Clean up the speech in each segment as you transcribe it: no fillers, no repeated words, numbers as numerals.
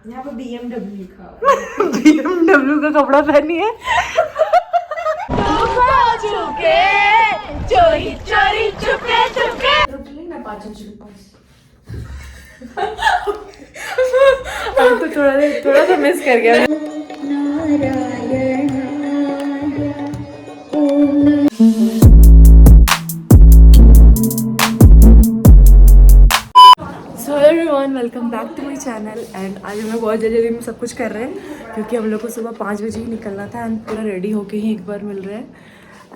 यहाँ पे BMW लिखा हुआ है। BMW का कपड़ा पहनी है। चोरी चोरी चुपके चुपके। ना 5 रुपये तो थोड़ा सा मिस कर गया। So everyone, welcome back to my channel. And आज हम लोग बहुत जल्दी में सब कुछ कर रहे हैं क्योंकि हम लोग को सुबह 5 बजे ही निकलना था एंड पूरा रेडी होके ही एक बार मिल रहे हैं।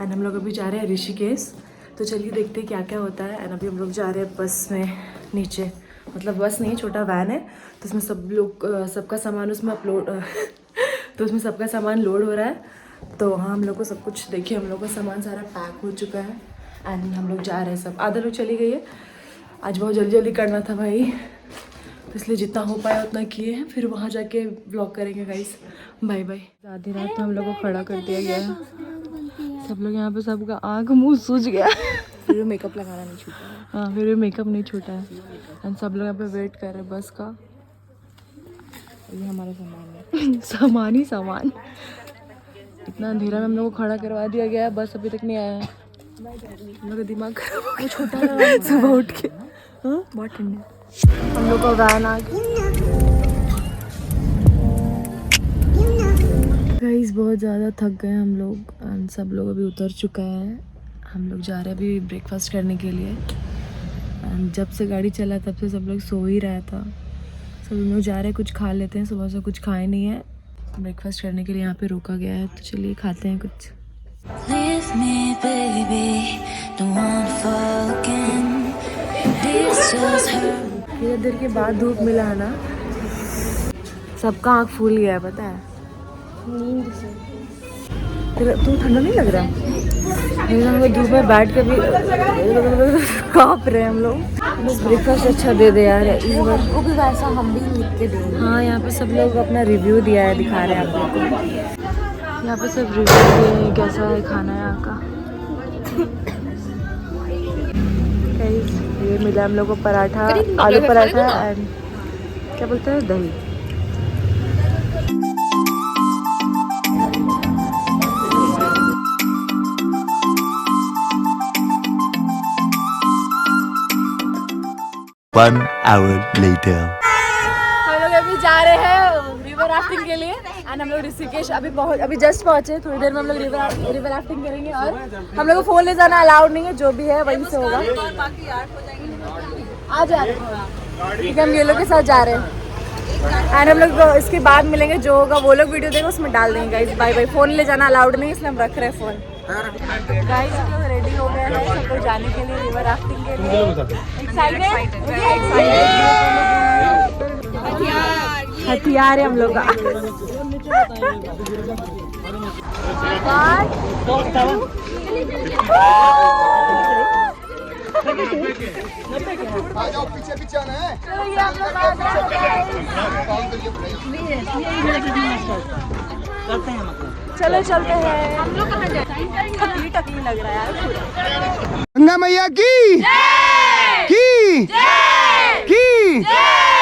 एंड हम लोग अभी जा रहे हैं ऋषिकेश। तो चलिए देखते हैं क्या क्या होता है। एंड अभी हम लोग जा रहे हैं बस में नीचे, मतलब बस नहीं, छोटा वैन है तो उसमें सब लोग सबका सामान उसमें अपलोड तो उसमें सबका सामान लोड हो रहा है। तो हाँ, हम लोग को सब कुछ देखिए, हम लोग का सामान सारा पैक हो चुका है एंड हम लोग जा रहे हैं। सब आधा लोग चली गई है। आज बहुत जल्दी जल्दी करना था भाई, तो इसलिए जितना हो पाया उतना किए हैं। फिर वहाँ जाके ब्लॉग करेंगे गाइस। Bye bye. आधी रात तो हम लोग को खड़ा कर दिया गया है। सब लोग यहाँ पे, सबका आँख मुंह सूज गया। फिर मेकअप लगाना नहीं छूटा। हाँ, फिर भी मेकअप नहीं छूटा है एंड सब लोग यहाँ पे वेट कर रहे हैं बस का। ये हमारा सामान है। सामान ही सामान। इतना अंधेरा में हम लोग को खड़ा करवा दिया गया है, बस अभी तक नहीं आया है। हम लोग का दिमाग खराब हो गया। छोटा सुबह उठ के। हाँ, बहुत ठंडा। हम लोग का वैन आ गया गाइस। बहुत ज़्यादा थक गए हम लोग एंड सब लोग अभी उतर चुका है। हम लोग जा रहे हैं अभी ब्रेकफास्ट करने के लिए। एंड जब से गाड़ी चला तब से सब लोग सो ही रहा था। सब हम लोग जा रहे हैं, कुछ खा लेते हैं। सुबह से कुछ खाए नहीं है। ब्रेकफास्ट करने के लिए यहाँ पे रोका गया है, तो चलिए खाते हैं कुछ। Leave me, baby, don't wanna fall again. This just hurt. कितनी देर के बाद धूप मिला है ना, सबका आँख फूल गया है, पता है। नींद से तू ठंडा नहीं लग रहा? हम लोग धूप में बैठ के भी काँप रहे हैं हम लोग। बस ब्रेकफास्ट अच्छा दे दे यार इस बार। वो भी वैसा हम भी लिख के देंगे। हाँ, यहाँ पे सब लोग अपना रिव्यू दिया है, दिखा रहे हैं आप लोग को। यहाँ पे सब रिव्यू दिए हैं कैसा है खाना यहाँ का। ये मिला हम लोग को पराठा, आलू पराठा एंड क्या बोलते हैं, दही। One hour later. हम लोग अभी जा रहे हैं रिवर राफ्टिंग के लिए एंड हम लोग ऋषिकेश अभी जस्ट पहुंचे। थोड़ी देर में हम लोग रिवर राफ्टिंग करेंगे और हम लोग को फोन ले जाना अलाउड नहीं है, जो भी है वहीं से होगा। आ जा रहे हैं ठीक है, हम ये लोग के साथ जा रहे हैं एंड हम लोग इसके बाद मिलेंगे। जो होगा वो लोग वीडियो देगा उसमें डाल देंगे गाइस। Bye bye. फोन ले जाना अलाउड नहीं है, इसलिए हम रख रहे हैं फोन। गाइस हम लोग रेडी हो गए हैं सब लोग जाने के लिए रिवर राफ्टिंग के लिए। एक्साइटेड? हथियार है हम लोग का। चलो चलते हैं। हम लोग कहाँ जाते हैं? टकली लग रहा है यार पूरा। गंगा मैया की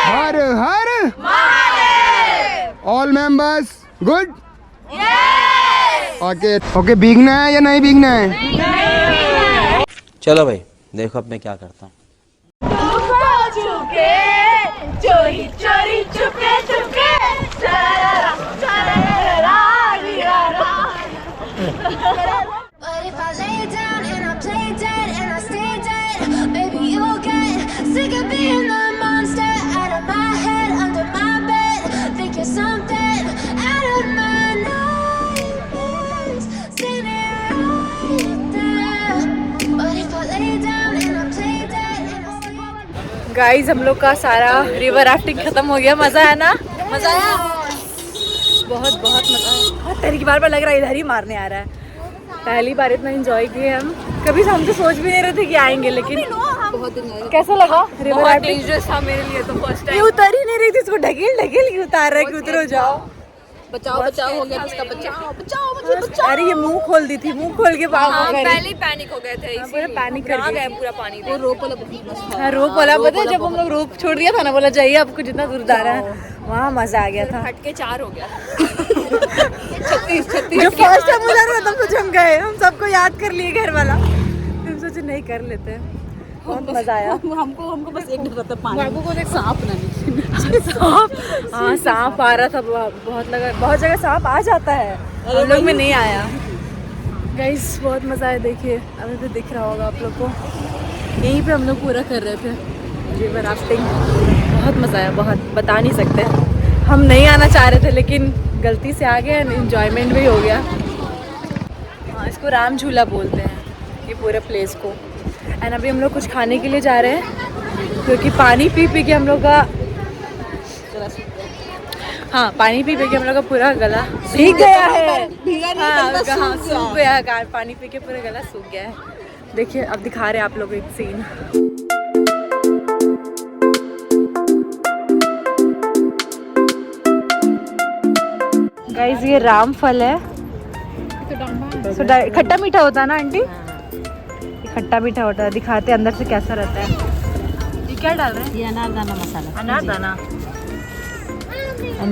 हर हर all members good. Okay okay, भीगना है या नहीं भीगना है? चलो भाई, देखो अब मैं क्या करता हूँ। चोरी चोरी Chupke Chupke. But if I lay down and I play dead and I stay dead, baby, you'll get sick of being the monster out of my head, under my bed. Think you're something out of my nightmares, standing right there. But if I lay down and I play dead and I stay. Guys हम लोग का सारा river rafting खत्म हो गया। मजा आया ना? मजा आया? बहुत बहुत मजा आया। बहुत तरीके बार लग रहा है इधर ही मारने आ रहा है। पहली बार इतना एंजॉय किए हम, कभी हम तो सोच भी नहीं रहे थे कि आएंगे। लेकिन बहुत दिन कैसा लगा रिवर राफ्टिंग? डेंजरस था मेरे लिए तो फर्स्ट ये उतर ही नहीं रही थी, इसको ढकेल ढकेल के उतार रहा है कि उतरो जाओ। बचाओ बचाओ हो गया इसका। बचाओ बचाओ मुझे बचाओ। अरे ये मुंह खोल दी थी, मुंह खोल के पहले ही पैनिक हो गए थे, पूरा पैनिक कर गए। पूरा पानी। वो रोप वाला बहुत मस्त था। रोप वाला पता है, जब हम लोग रोप छोड़ दिया था ना, बोला जाइए आपको जितना दूर जा रहा है, वहाँ मजा आ गया था। हट के 4 हो गया। जो फर्स्ट टाइम उधर हुआ तब कुछ हम गए, हम सबको याद कर लिए घर वाला, फिर सोचे नहीं कर लेते हैं। बहुत मजा आया। हमको बस एक डर था पानी। बाबू को देख सांप ना निकले। सांप, हाँ सांप आ रहा था, बहुत लगा, बहुत जगह सांप आ जाता है, हम लोग में नहीं आया। गाइस बहुत मजा आया। देखिए अभी तो दिख रहा होगा आप लोग को, यहीं पे हम लोग पूरा कर रहे थे रिवर राफ्टिंग। बहुत मजा आया, बहुत बता नहीं सकते। हम नहीं आना चाह रहे थे लेकिन गलती से आ गए, एंजॉयमेंट भी हो गया। हाँ इसको राम झूला बोलते हैं ये पूरे प्लेस को। एंड अभी हम लोग कुछ खाने के लिए जा रहे हैं क्योंकि पानी पी पी के हम लोग का, हाँ पानी पी पी के हम लोग का पूरा गला भीग गया है। हाँ सूख गया है, पानी पी के पूरा गला सूख गया है। देखिए अब दिखा रहे हैं आप लोग को एक सीन। गाइस ये रामफल है, खट्टा मीठा होता है ना आंटी? खट्टा मीठा होता है, दिखाते अंदर से कैसा रहता है। ये क्या डाल रहे हैं? ये अनारदाना मसाला। अनारदाना,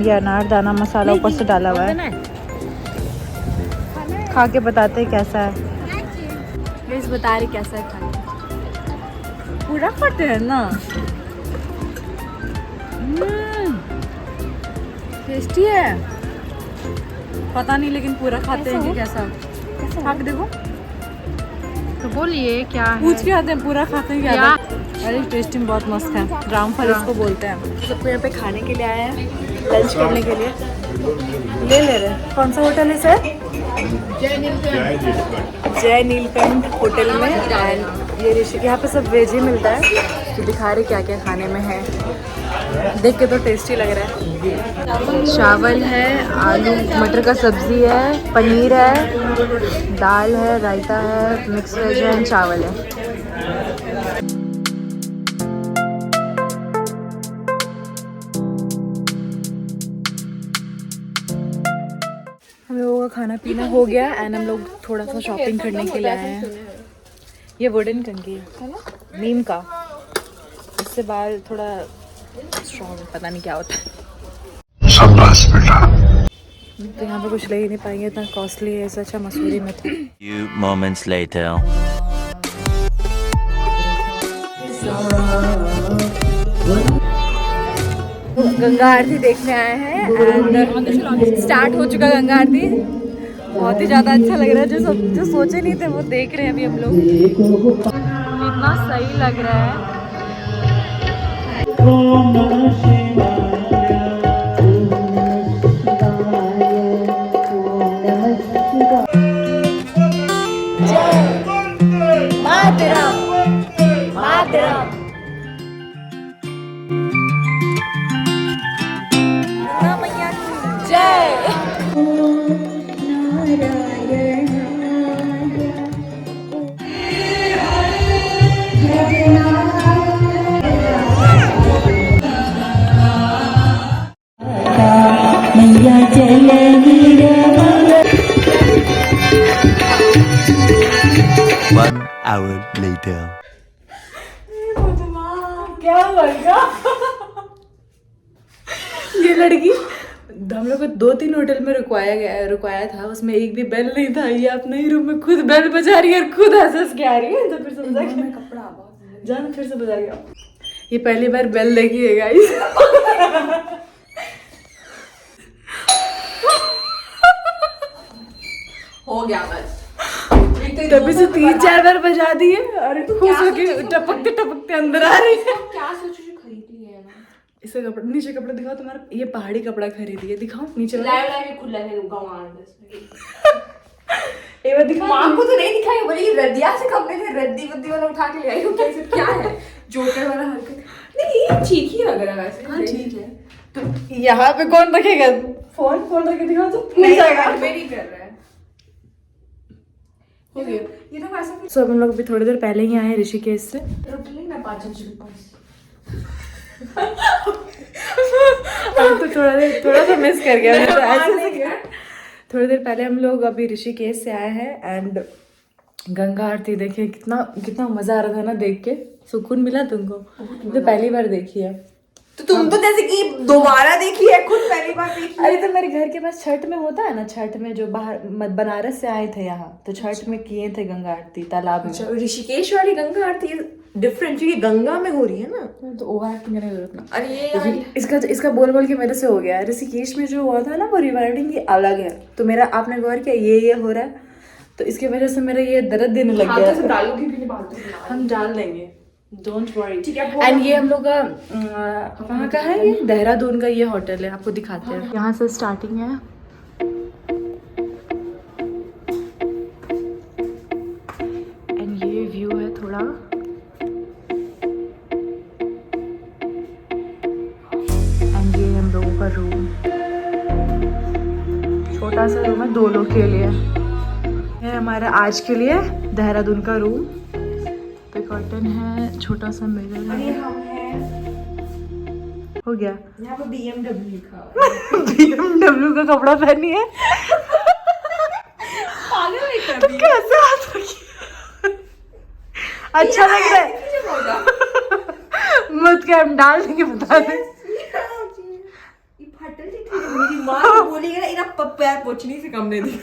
ये अनारदाना मसाला ऊपर से डाला हुआ है। खा के बताते हैं कैसा है। प्लीज बता रही कैसा है खाने। पूरा फटे है ना, टेस्टी है। पता नहीं लेकिन पूरा खाते हैं कि कैसा। खा के देखो तो बोलिए क्या है। पूछ के आते हैं, पूरा खाते हैं क्या? अरे टेस्टिंग बहुत मस्त है, रामफल इसको बोलते हैं। सबको यहाँ पे खाने के लिए आए हैं, लंच करने के लिए ले रहे हैं। कौन सा होटल है सर? जय नीलकंठ होटल में। एंड ये ऋषि, यहाँ पे सब वेज ही मिलता है, तो दिखा रहे क्या क्या खाने में है। देख के तो टेस्टी लग रहा है। चावल है, आलू मटर का सब्जी है, पनीर है, दाल है, रायता है, मिक्स वेज है, चावल है। हम लोगों का खाना पीना हो गया एंड हम लोग थोड़ा सा शॉपिंग करने के लिए आए हैं। ये वुडन कंघी है ना, नीम का, इससे बाल थोड़ा स्ट्रॉन्ग, पता नहीं क्या होता है। शाबाश बेटा। तो यहाँ पे कुछ ले ही नहीं पाएंगे, इतना कॉस्टली है, इससे अच्छा मसूरी में था। Few moments later. गंगा आरती देखने आए हैं एंड स्टार्ट हो चुका गंगा आरती। बहुत ही ज़्यादा अच्छा लग रहा है, जो सोचे नहीं थे वो देख रहे हैं अभी हम लोग। इतना सही लग रहा है। One hour later. क्या लगा ये लड़की, हम लोग को 2-3 होटल में रुकवाया था, उसमें एक भी बेल नहीं था। ये अपने ही रूम में खुद बेल बजा रही है और खुद हंस के आ रही है। तो फिर से बजा के कपड़ा जाना, फिर से बजा गया। ये पहली बार बेल देखी है गाइस। हो गया बस, तभी से 3-4 बार बजा दी है और खुश होके टपकते अंदर आ रही है। क्या सोचो जो खरीद लिया है ना। इसका कपड़ा, नीचे कपड़ा दिखाओ तुम्हारा। ये पहाड़ी कपड़ा खरीदी है, दिखाओ नीचे लाइव में खुला है गवान बस। ये दिखा, मां को तो नहीं दिखाई, बोली ये रद्दिया से कपड़े थे, रद्दी वाला उठा के ले आई हो। कैसे क्या है जोकर वाला हरकत? नहीं ये ठीक ही लग रहा है वैसे। हाँ ठीक है। तो यहाँ पे कौन रखेगा फोन रख के दिखाओ तो नहीं जाएगा, मेरी कर रहा है। हो गया ये तो वैसे। सो हम लोग अभी थोड़ी देर पहले ही आए हैं ऋषिकेश से। मैं 5 रुपए तो थोड़ा सा मिस कर गया। तो ऐसे थोड़ी देर पहले हम लोग अभी ऋषिकेश से आए हैं एंड गंगा आरती देखिए, कितना मजा आ रहा था ना देख के। सुकून मिला तुमको? तो पहली बार देखी है। तो तुम तो जैसे कि दोबारा देखी है, खुद पहली बार देखी अरे तो मेरे घर के पास छठ में होता है ना, छठ में जो बाहर बनारस से आए थे यहाँ, तो छठ में किए थे गंगा आरती तालाब में। है। ऋषिकेश वाली गंगा आरती डिफरेंट, क्योंकि गंगा में हो रही है ना। तो ओवर एक्टिंग करने की जरूरत ना। अरे ये इसका बोल बोल के मेरे से हो गया है। ऋषिकेश में जो हुआ था ना वो रिवाइंडिंग ये अलग है, तो मेरा आपने गौर किया ये हो रहा है, तो इसकी वजह से मेरा ये दर्द देने लग गया है। डालोगी भी नहीं फालतू में। हम डाल देंगे, डोंट वरी। ठीक है, एंड ये हम लोग का कहाँ का है, ये देहरादून का ये होटल है, आपको दिखाते हैं। यहाँ से स्टार्टिंग है, एंड ये व्यू है थोड़ा, एंड ये हम लोगों का रूम, छोटा सा रूम है 2 लोग के लिए। ये हमारा आज के लिए देहरादून का रूम। पे कर्टन है, छोटा सा मिरर है। हम हैं हो गया। यहाँ पे BMW लिखा हुआ है। BMW का कपड़ा पहनी है। पागल है तो कभी। कैसे हाथ रखी? अच्छा लग रहा है। मत क्या, हम डाल देंगे, बता दे। ये फटल दिख रही है। मेरी माँ तो बोलेगी ना, इना पैर पोछनी से कम नहीं दी।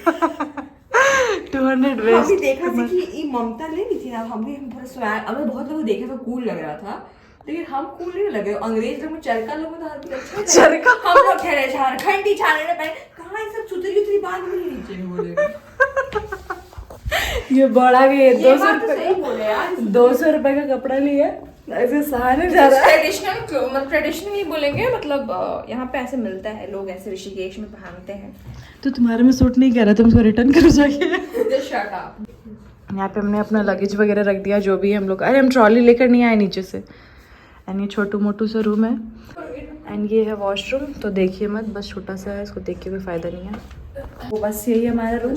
200 हम भी वेस्ट। देखा थी कि ये ममता ले ली थी ना, हम भी पूरा स्वैग, हमें बहुत लोग देखे तो कूल लग रहा था, लेकिन हम कूल नहीं लगे। अंग्रेज लोग में चरका लोग में तो हर कोई अच्छा लगा। चरका? हम लोग ठहरे झारखंडी छाने पहले कहाँ ये सब सुतरी उतरी बात मिली नीचे बोले। ये बड़ा भी है, ये 200 बात तो रुपए सही बोले यार। 200 रुपए का कपड़ा लिया, ऐसे सहारे जा रहा है। ट्रेडिशनल मतलब ट्रेडिशनली बोलेंगे, मतलब यहाँ पे ऐसे मिलता है, लोग ऐसे ऋषिकेश में पहनते हैं। तो तुम्हारे में सूट नहीं कर रहा, तुम इसको रिटर्न करो जाके। Just shut up. यहाँ पे हमने अपना लगेज वगैरह रख दिया, जो भी हम लोग, अरे हम ट्रॉली लेकर नहीं आए नीचे से। एंड ये छोटू मोटू सा रूम है, एंड ये है वॉशरूम। तो देखिए मत, बस छोटा सा है, इसको देख के कोई फायदा नहीं है। वो बस यही है हमारा रूम।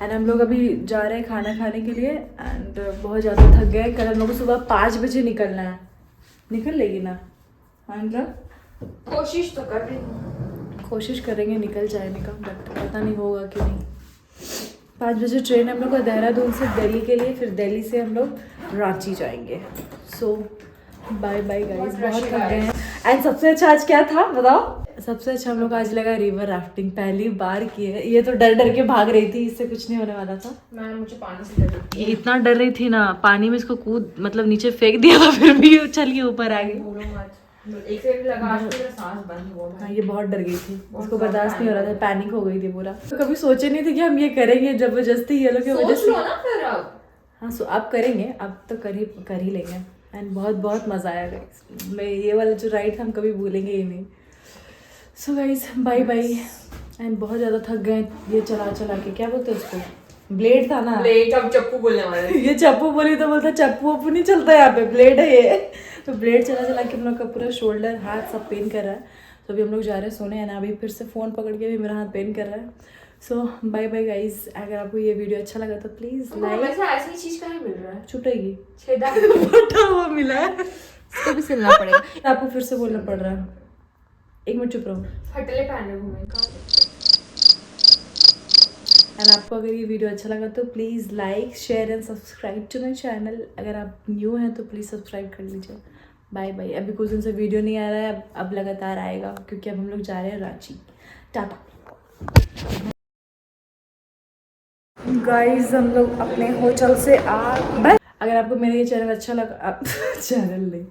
एंड हम लोग अभी जा रहे हैं खाना खाने के लिए, एंड बहुत ज़्यादा थक गए। कल हम लोग को सुबह 5 बजे निकलना है। निकल लेगी ना आंद्रा? कोशिश तो कर रही हूँ। कोशिश करेंगे निकल जाने का, बट पता नहीं होगा कि नहीं। 5 बजे ट्रेन है हम लोग का देहरादून से दिल्ली के लिए, फिर दिल्ली से हम लोग रांची जाएंगे। सो बाय बाय गाइस, बहुत थक गए हैं। एंड सबसे अच्छा आज क्या था बताओ? सबसे अच्छा हम लोग आज लगा रिवर राफ्टिंग, पहली बार की है। ये तो डर डर के भाग रही थी, इससे कुछ नहीं होने वाला था। मुझे पानी से डर लगती ये इतना डर रही थी ना, पानी में इसको कूद मतलब नीचे फेंक दिया था, फिर भी चल के ऊपर आ गई। है। एक सेकंड लगा, आज मेरा सांस बंद हुआ। हाँ, ये बहुत डर गई थी, उसको बर्दाश्त नहीं हो रहा था, पैनिक हो गई थी पूरा। तो कभी सोचे नहीं थे कि हम ये करेंगे, जबरदस्ती ये लोग की वजह सोच से। लो ना फिर अब। हाँ, सो अब करेंगे, अब तो कर ही लेंगे। एंड बहुत बहुत मज़ा आया गाइस। मैं ये वाला जो राइड था हम कभी भूलेंगे ही नहीं। So guys bye bye. And बहुत ज़्यादा थक गए ये चला चला के। क्या बोलते हैं उसको, ब्लेड था ना? ब्लेड, अब चप्पू बोलने वाले। ये चप्पू बोली तो बोलता चप्पू वप्पू नहीं चलता यहाँ पे, ब्लेड है ये। तो ब्लेड चला चला के हम लोग का पूरा शोल्डर हाथ सब पेन कर रहा है। तो अभी हम लोग जा रहे हैं सोने, ना अभी फिर से फ़ोन पकड़ के भी मेरा हाथ पेन कर रहा है। सो बाय बाय गाइस। अगर आपको ये वीडियो अच्छा लगा तो प्लीज़ लाइक। वैसे ऐसी चीज कहाँ मिल रहा है? चुप रहेगी, छेदा फटा हुआ मिला है, इसको भी सिलना पड़ेगा। आपको फिर से बोलना पड़ रहा है। 1 मिनट चुप रहो। फटले पहने घूमे। एंड आपको अगर ये वीडियो अच्छा लगा तो please like share and subscribe to my channel. अगर आप न्यू हैं तो प्लीज़ सब्सक्राइब कर लीजिए। Bye bye. अभी कुछ दिन से वीडियो नहीं आ रहा है, अब लगातार आएगा, क्योंकि अब हम लोग जा रहे हैं रांची। टाटा गाइस, हम लोग अपने होटल से आ। अगर आपको मेरा ये चैनल अच्छा लगा, चैनल नहीं,